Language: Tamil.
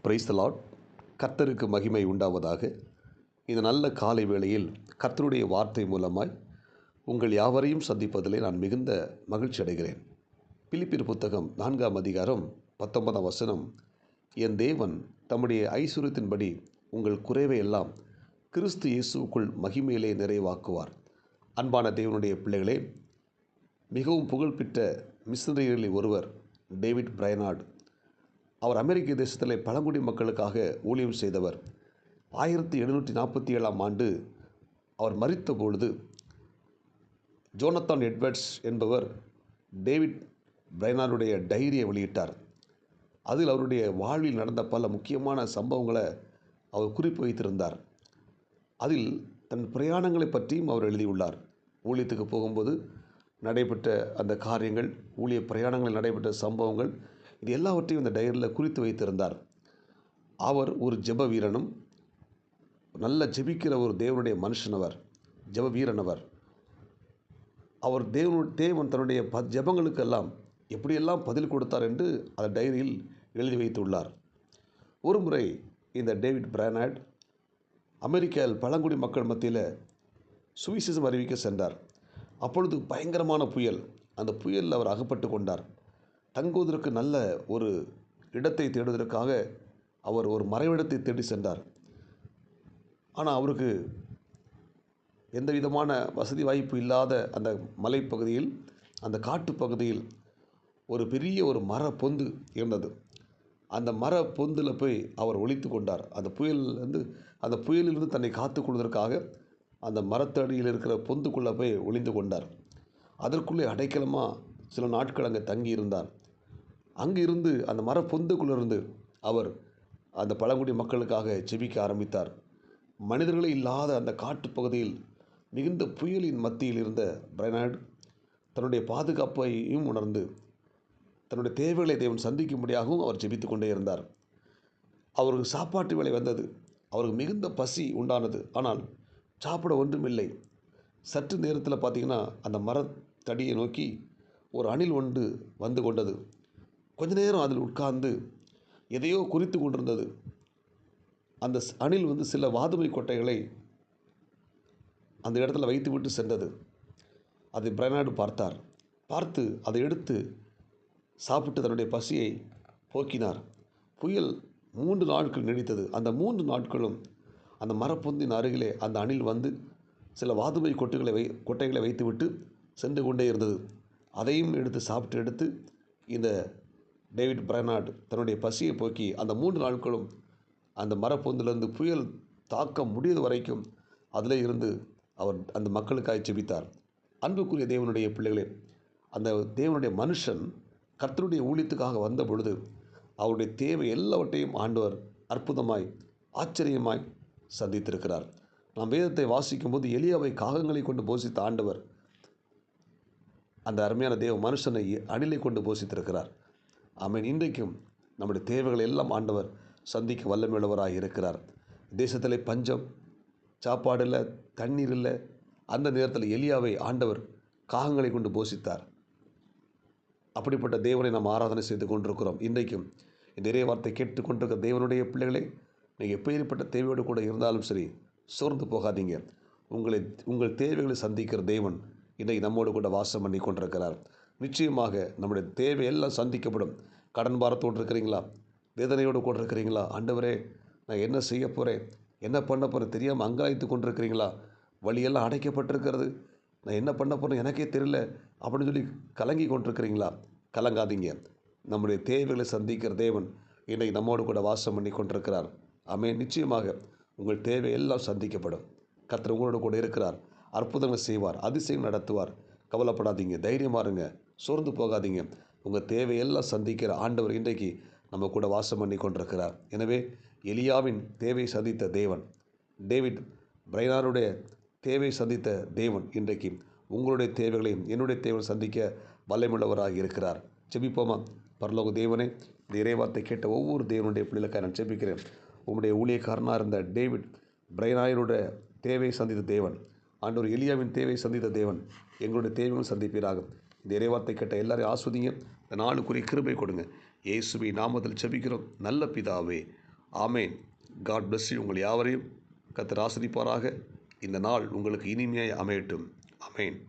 Praise the Lord. கர்த்தருக்கு மகிமை உண்டாவதாக. இந்த நல்ல காலை வேளையில் கர்த்தருடைய வார்த்தை மூலமாய் உங்கள் யாவரையும் சந்திப்பதிலே நான் மிகுந்த மகிழ்ச்சி அடைகிறேன். பிலிப்பியர் புத்தகம் 4ஆம் அதிகாரம் 19ஆம் வசனம், என் தேவன் தம்முடைய ஐசுவரியத்தின்படி உங்கள் குறைவை எல்லாம் கிறிஸ்து இயேசுவுக்குள் மகிமையிலே நிறைவாக்குவார். அன்பான தேவனுடைய பிள்ளைகளே, மிகவும் புகழ்பெற்ற மிஷனரிகளில் ஒருவர் டேவிட் பிரைனார்ட். அவர் அமெரிக்க தேசத்தில் பழங்குடி மக்களுக்காக ஊழியம் செய்தவர். 1747ஆம் ஆண்டு அவர் மரித்த பொழுது ஜோனத்தான் எட்வர்ட்ஸ் என்பவர் டேவிட் பிரைனார்டுடைய டைரியை வெளியிட்டார். அதில் அவருடைய வாழ்வில் நடந்த பல முக்கியமான சம்பவங்களை அவர் குறிப்பு வைத்திருந்தார். அதில் தன் பிரயாணங்களை பற்றியும் அவர் எழுதியுள்ளார். ஊழியத்துக்கு போகும்போது நடைபெற்ற அந்த காரியங்கள், ஊழிய பிரயாணங்களில் நடைபெற்ற சம்பவங்கள், இது எல்லாவற்றையும் இந்த டைரியில் குறித்து வைத்திருந்தார். அவர் ஒரு ஜெப வீரனும், நல்ல ஜெபிக்கிற ஒரு தேவனுடைய மனுஷனவர், ஜெப வீரனவர். அவர் தேவன் தன்னுடைய ஜெபங்களுக்கெல்லாம் எப்படியெல்லாம் பதில் கொடுத்தார் என்று அந்த டைரியில் எழுதி வைத்துள்ளார். ஒரு முறை இந்த டேவிட் பிரைனார்ட் அமெரிக்காவில் பழங்குடி மக்கள் மத்தியில் சுவிசேஷம் அறிவிக்க சென்றார். அப்பொழுது பயங்கரமான புயல். அந்த புயலில் அவர் அகப்பட்டு கொண்டார். தங்குவதற்கு நல்ல ஒரு இடத்தை தேடுவதற்காக அவர் ஒரு மறைவிடத்தை தேடி சென்றார். ஆனால் அவருக்கு எந்த விதமான வசதி வாய்ப்பு இல்லாத அந்த மலைப்பகுதியில், அந்த காட்டுப்பகுதியில் ஒரு பெரிய ஒரு மர பொந்து இருந்தது. அந்த மர பொந்தில் போய் அவர் ஒளித்து கொண்டார். அந்த புயலிலிருந்து தன்னை காத்துக்கொள்வதற்காக அந்த மரத்தடியில் இருக்கிற பொந்துக்குள்ளே போய் ஒளிந்து கொண்டார். அதற்குள்ளே அடைக்கலமாக சில நாட்கள் அங்கே தங்கியிருந்தார். அங்கு இருந்து அந்த மர பொந்துக்குள்ளிருந்து அவர் அந்த பழங்குடி மக்களுக்காக ஜெபிக்க ஆரம்பித்தார். மனிதர்களே இல்லாத அந்த காட்டுப்பகுதியில் மிகுந்த புயலின் மத்தியில் இருந்த பிரைனார்ட் தன்னுடைய பாதுகாப்பையும் உணர்ந்து தன்னுடைய தேவைகளை தேவன் சந்திக்கும்படியாகவும் அவர் ஜெபித்து கொண்டே இருந்தார். அவருக்கு சாப்பாட்டு வேலை வந்தது. அவருக்கு மிகுந்த பசி உண்டானது. ஆனால் சாப்பிட ஒன்றுமில்லை. சற்று நேரத்தில் பார்த்திங்கன்னா அந்த மரத்தடியை நோக்கி ஒரு அணில் ஒன்று வந்து கொண்டது. கொஞ்ச நேரம் அதில் உட்கார்ந்து எதையோ குறித்து கொண்டிருந்தது. அந்த அணில் சில வாதுமை கொட்டைகளை அந்த இடத்துல வைத்துவிட்டு சென்றது. அதை பிரைனார்டு பார்த்தார். பார்த்து அதை எடுத்து சாப்பிட்டு தன்னுடைய பசியை போக்கினார். புயல் 3 நாட்கள் நீடித்தது. அந்த 3 நாட்களும் அந்த மரப்பொந்தின் அருகிலே அந்த அணில் வந்து சில வாதுமை கொட்டைகளை வைத்துவிட்டு சென்று கொண்டே இருந்தது. அதையும் எடுத்து இந்த டேவிட் பிரைனார்ட் தன்னுடைய பசியை போக்கி அந்த 3 நாட்களும் அந்த மரப்பொந்திலிருந்து புயல் தாக்க முடியாத வரைக்கும் அதிலே இருந்து அவர் அந்த மக்களுக்காக ஜெபித்தார். அன்புக்குரிய தேவனுடைய பிள்ளைகளே, அந்த தேவனுடைய மனுஷன் கர்த்தருடைய ஊழியத்துக்காக வந்த பொழுது அவருடைய தேவை எல்லாவற்றையும் ஆண்டவர் அற்புதமாய், ஆச்சரியமாய் சந்தித்திருக்கிறார். நாம் வேதத்தை வாசிக்கும்போது எலியாவை காகங்களை கொண்டு போஷித்த ஆண்டவர் அந்த அருமையான தேவ மனுஷனை அணிலை கொண்டு போஷித்திருக்கிறார். ஆமென். இன்றைக்கும் நம்முடைய தேவைகளை எல்லாம் ஆண்டவர் சந்திக்க வல்லமையுள்ளவராக இருக்கிறார். தேசத்தில் பஞ்சம், சாப்பாடு இல்லை, தண்ணீர் இல்லை. அந்த நேரத்தில் எலியாவை ஆண்டவர் காகங்களை கொண்டு போஷித்தார். அப்படிப்பட்ட தேவனை நாம் ஆராதனை செய்து கொண்டிருக்கிறோம். இன்றைக்கும் இந்த இறைவார்த்தை கேட்டுக்கொண்டிருக்கிற தேவனுடைய பிள்ளைகளே, நீங்கள் எப்பேற்பட்ட தேவையோடு கூட இருந்தாலும் சரி, சோர்ந்து போகாதீங்க. உங்கள் தேவைகளை சந்திக்கிற தேவன் இன்றைக்கு நம்மோடு கூட வாசம் பண்ணி கொண்டிருக்கிறார். நிச்சயமாக நம்முடைய தேவையெல்லாம் சந்திக்கப்படும். கடன் பாரத்தோடு இருக்கிறீங்களா? வேதனையோடு கூட இருக்கிறீங்களா? ஆண்டவரே, நான் என்ன செய்ய போகிறேன், என்ன பண்ண போகிறேன் தெரியாமல் அங்காய்த்து கொண்டிருக்கிறீங்களா? வழியெல்லாம் அடைக்கப்பட்டிருக்கிறது, நான் என்ன பண்ண போகிறேன் எனக்கே தெரியல அப்படின்னு சொல்லி கலங்கி கொண்டிருக்கிறீங்களா? கலங்காதீங்க. நம்முடைய தேவைகளை சந்திக்கிற தேவன் இன்றைக்கு நம்மோடு கூட வாசம் பண்ணி கொண்டிருக்கிறார். ஆமென். நிச்சயமாக உங்கள் தேவையெல்லாம் சந்திக்கப்படும். கர்த்தர் உங்களோடு கூட இருக்கிறார். அற்புதங்கள் செய்வார், அதிசயம் நடத்துவார். கவலைப்படாதீங்க, தைரியமாக இருங்க, சோர்ந்து போகாதீங்க. உங்கள் தேவையெல்லாம் சந்திக்கிற ஆண்டவர் இன்றைக்கு நம்ம கூட வாசம் பண்ணி கொண்டிருக்கிறார். எனவே எலியாவின் தேவை சந்தித்த தேவன், டேவிட் பிரைனாருடைய தேவை சந்தித்த தேவன் இன்றைக்கு உங்களுடைய தேவைகளையும் என்னுடைய தேவையை சந்திக்க வல்லமையுள்ளவராக இருக்கிறார். ஜெபிப்போமா? பரலோக தேவனே, இந்த இறைவார்த்தை கேட்ட ஒவ்வொரு தேவனுடைய பிள்ளைகளுக்காக நான் ஜெபிக்கிறேன். உங்களுடைய ஊழியக்காரனாக இருந்த டேவிட் பிரைனாருடைய தேவை சந்தித்த தேவன், ஆண்டவர் எலியாவின் தேவை சந்தித்த தேவன், எங்களுடைய தேவைகளும் சந்திப்பீராக. இந்த இறைவார்த்தை கேட்ட எல்லாரையும் ஆஸ்வதிங்க. இந்த நாளுக்குரிய கிருபை கொடுங்க. இயேசுவின் நாமத்தில் ஜெபிக்கிறோம் நல்ல பிதாவே, ஆமேன். God bless you. உங்கள் யாவரையும் கர்த்தர் ஆசீர்வதிப்பாராக. இந்த நாள் உங்களுக்கு இனிமையாய் அமையட்டும். ஆமேன்.